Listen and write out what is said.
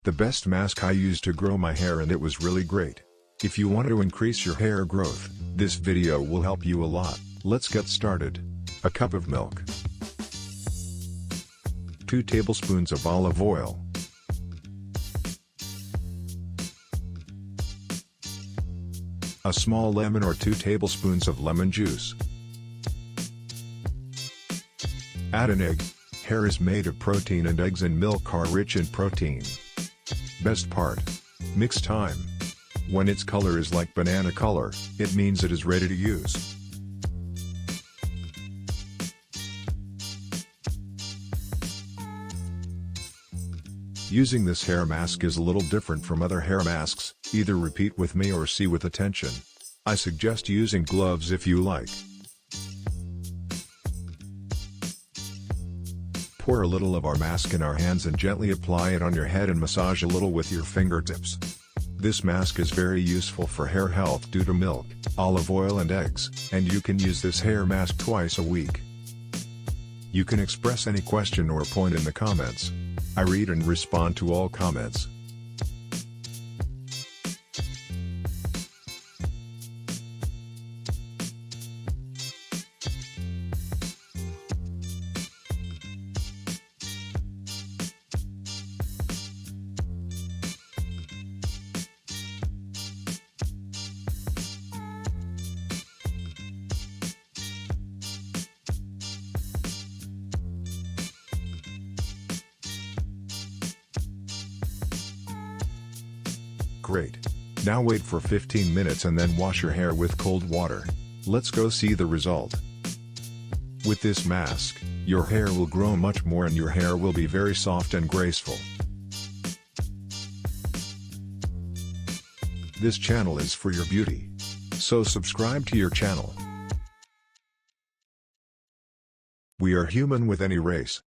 the best mask I used to grow my hair, and it was really great. If you want to increase your hair growth, this video will help you a lot. Let's get started. A cup of milk, 2 tablespoons of olive oil, a small lemon or 2 tablespoons of lemon juice. Add an egg. Hair is made of protein and eggs and milk are rich in protein. Best part. Mix time. When its color is like banana color, it means it is ready to use. Using this hair mask is a little different from other hair masks, either repeat with me or see with attention. I suggest using gloves if you like. Pour a little of our mask in our hands and gently apply it on your head and massage a little with your fingertips. This mask is very useful for hair health due to milk, olive oil and eggs, and you can use this hair mask twice a week. You can express any question or point in the comments. I read and respond to all comments. Great. Now wait for 15 minutes and then wash your hair with cold water. Let's go see the result. With this mask, your hair will grow much more and your hair will be very soft and graceful. This channel is for your beauty. So subscribe to your channel. We are human with any race.